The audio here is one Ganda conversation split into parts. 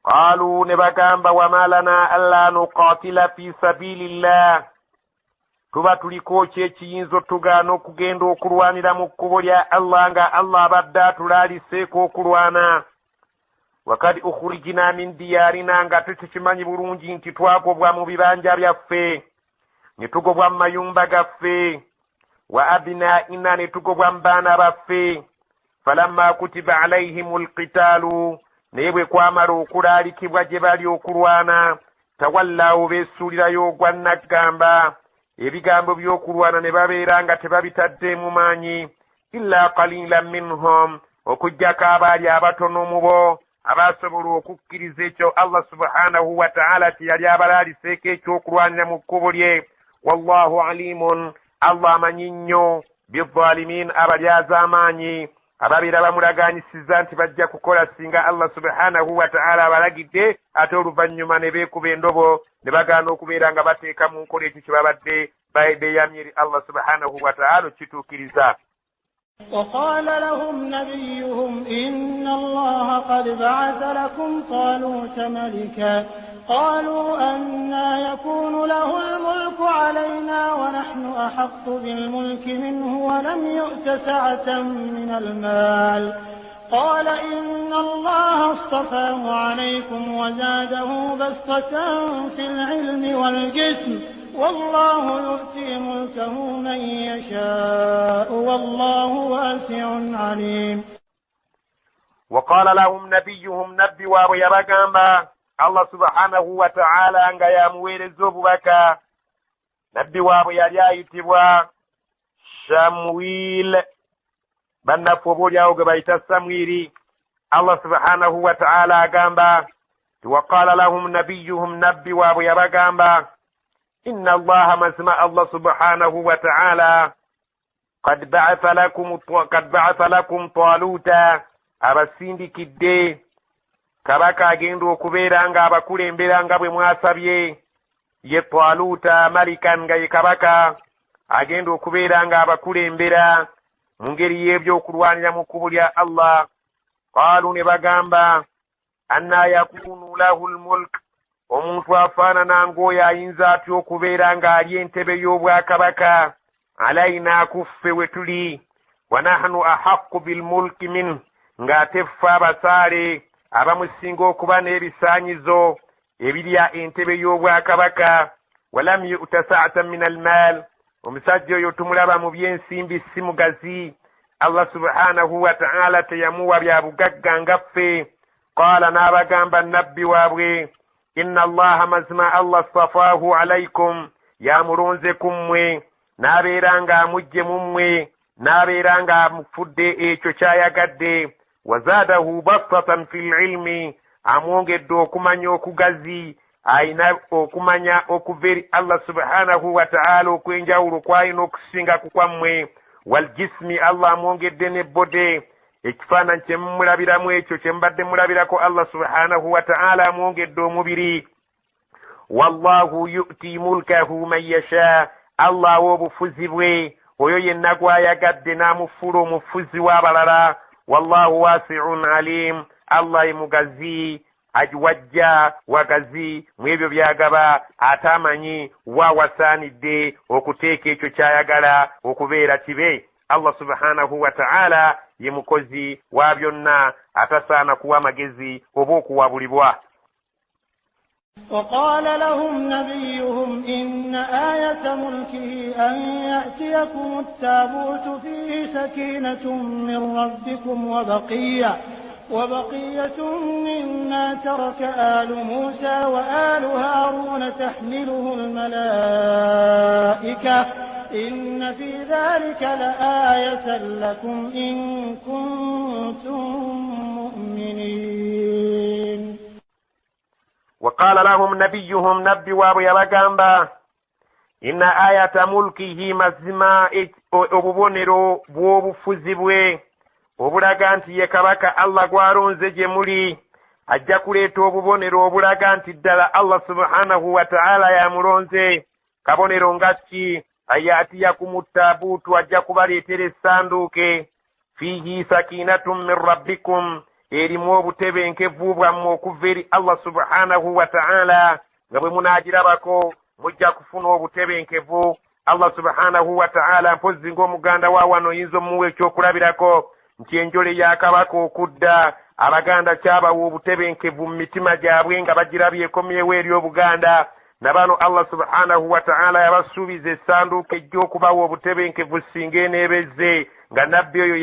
قالوا نبagamba وما لنا ألا نقاتل في سبيل الله tuba tuliko ki ekiyinza tugaana okugenda okulwanira mu kkubo lya Allah nga Allah abadde atulaaliseeko okulwana. wakad ukhrijna min diyarina nga tukimanyi bulungi nti twagobwa mu bibanja byaffe ne tugobwa mu mayumba gaffe wa abnaina ne tugobwa mu baana baffe falamma kutiba alayhimul qitaalu naye bwe kwamala okulaalikibwa gye bali okulwana tawallawo beesuulirayo ogwa naggamba ebigambo by'okulwana ne babeera nga tebabitadde mu maanyi illa qalilan minhum okuggyako abaali abatono mu bo abasobola okukkiriza ekyo Allah subhanahu wa ta'ala kye yali abalaaliseeko ekyokulwanira mu kkubo lye. wallahu alimun Allah amanyi nnyo bizalimin abalyaza amaanyi ababeera bamulaganyisiza nti bajja kukola singa Allah subhanahu wa ta'ala abalagidde ate oluvannyuma ne beekuba endobo ne bagaana okubeera nga bateeka mu nkola ekyo kye babadde beeyamye eri Allah subhanahu wa ta'ala okituukiriza. وقال لهم نبيهم إن الله قد بعث لكم طالوت ملكا قالوا أنى يكون له الملك علينا ونحن أحق بالملك منه ولم يؤت سعة من المال قال إن الله اصطفاه عليكم وزاده بسطة في العلم والجسم والله يؤتي ملكه من يشاء والله واسع عليم. وقال لهم نبيهم نبي وابو يبغamba Allah subhanahu wa ta'ala nga yamuweereza obubaka. nabbi waabwe yali ayitibwa Shamwil bannaffe oboolyawo ge bayita Samwiri. Allah subhanahu wa ta'ala agamba waqala lahum nabiyuhum nabbi waabwe yabagamba inna allaha mazima Allah subhanahu wa ta'ala qad ba'atha lakum taluta abasindikidde kabaka agenda okubeera nga abakulembera nga bwe mwasabye ye Taluta malikan nga ye kabaka agenda okubeera nga abakulembera mu ngeri y'ebyokulwanira mu kkubo lya Allah. qaalu ne bagamba anna yakunu lahu lmulk omuntu afaanana ng'oyo ayinza atya okubeera ng'ali entebe y'obwakabaka alayina kuffe we tuli wa nahnu ahaqqu bilmulki min ng'ate ffe abasaale abamusinga okuba n'ebisaanyizo ebirya entebe y'obwakabaka. walam yu'ta sa'atan min almaal omusajja oyo tumulaba mu by'ensimbi si mugazi. Allah subhanahu wa ta'ala teyamuwa bya bugagga nga ffe. qaala n'abagamba nabbi waabwe inna allaha mazima Allah stafaahu alaykum yamulonze ku mmwe n'abeera nga amugye mu mmwe n'abeera nga amufudde ekyo ky'ayagadde. wazaadahu bastatan fi lilmi amwongedde okumanya okugazi ayina okumanya okuva eri Allah subhanahu wa ta'ala okwenjawulo kwalina okusinga ku kwammwe. waljismi Allah amwongedde nebbode ekifaananyi kye mumulabiramu ekyo kye mubadde mulabirako Allah subhanahu wa ta'ala amwongedde omubiri. wallahu yu'ti mulkahu man yasha Allah awa obufuzi bwe oyo yenna gw'ayagadde n'amufuula omufuzi w'abalala. wallahu wasi'un alim Allah ye mugazi wajja wagazi mu ebyo byagaba ate amanyi waawasaanidde okuteeka ekyo ky'ayagala okubeera kibe. Allah subhanahu wa ta'ala ye mukozi wa byonna atasaana kuwa amagezi oba okuwabulibwa. وقال لهم نبيهم إن آية ملكه أن يأتيكم التابوت فيه سكينة من ربكم وبقية مما ترك آل موسى وآل هارون تحمله الملائكة إن في ذلك لآية لكم إن كنتم مؤمنين. وقال لهم نبيهم نبي وابو يبغamba إن آية ملكه mazima obubonero bw'obufuzi bwe obulaga nti ye kabaka Allah gw'alonze gye muli ajja kuleeta obubonero obulaga nti ddala Allah subhanahu wa ta'ala yamulonze. kabonero nga ki? ayatiyakumu ttaabuutu ajja kubaleetera essanduuke fiihi sakinatun min rabbikum erimu obutebenkevu bwammwe okuva eri Allah subhanahu wa ta'ala nga bwe munaagirabako mujja kufuna obutebenkevu. Allah subhanahu wa ta'ala mpozzi ng'omuganda wa wano oyinza omuwa ekyokulabirako nti enjole ya kabaka okudda abaganda kyabawa obutebenkevu mu mitima gyabwe nga bagirabye ekomyewo eri obuganda. Nabano Allah subhanahu wa ta'ala yabasuubiza essanduuko ejja okubawa obutebenkevu singa eneebezze nga nabbi oyo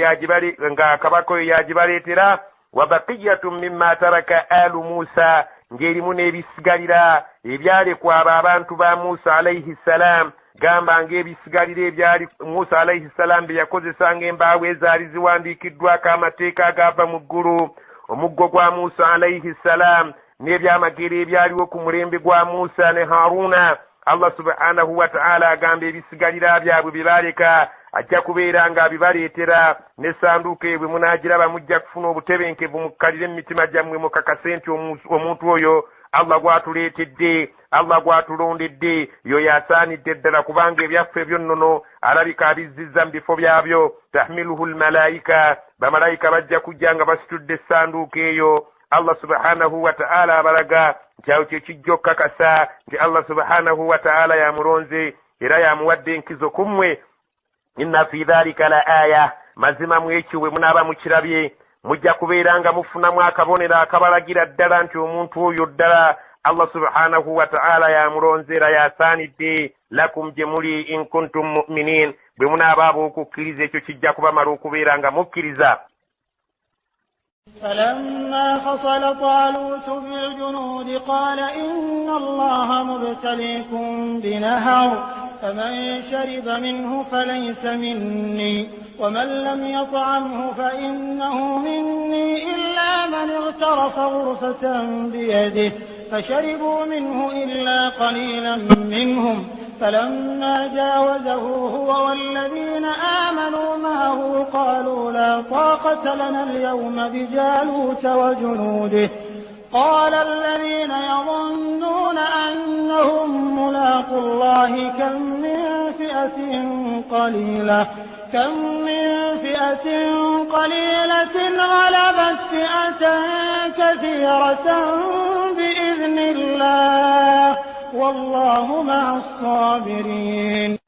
nga kabaka oyo yagibaleetera. Wa baqiyatun mimma taraka alu Musa, ng'erimu n'ebisigalira ebyalekwa abo abantu ba Musa alayhi salam. Gamba ng'ebisigalira ebyali Musa alayhi salam bye yakozesanga embaawo ezaali ziwandiikiddwako amateeka agava mu ggulu, omuggo gwa Musa alayhi salam n'ebyamagero ebyaliwo ku mulembe gwa Musa ne Haruna. Allah subhanahu wa ta'ala agamba ebisigalira byabwe bye baaleka ajja kubeera ng'abibaleetera n'essanduuko ebwe munaagiraba mujja kufuna obutebenkevu mukkalire mu mitima gyammwe mukakase nti omuntu oyo Allah gwatuleetedde, Allah gwatulondedde yo yasaanidde ddala kubanga ebyaffe ebyonnono alabika abizzizza mu bifo byabyo. Tahmiluhu lmalayika, bamalayika bajja kujja nga basitudde essanduuko eyo. Allah subhanahu wa ta'ala abalaga nti awo kyekijja okukakasa nti Allah subhanahu wa ta'ala yamulonze era yamuwadde enkizo ku mmwe. Inna fi dhalika la aya, mazima mu ekyo bwe munaaba mukirabye mujja kubeera nga mufunamu akabonero akabalagira ddala nti omuntu oyo ddala Allah subhanahu wa ta'ala yamulonze era yasaanidde lakum gye muli in kuntum mu'minin. Bwe munaaba ab'okukkiriza ekyo kijja kubamala okubeera nga mukkiriza. فلما فصل طالوت بالجنود قال إن الله مبتليكم بنهر فمن شرب منه فليس مني ومن لم يطعمه فإنه مني إلا من اغترف غرفة بيده فشربوا منه إلا قليلا منهم فلما جاوزه هو والذين آمنوا معه قالوا لا طاقة لنا اليوم بجالوت وجنوده. قال الذين يظنون أنهم ملاقو الله كم من فئة قليلة غلبت فئة كثيرة بإذن الله والله مع الصابرين.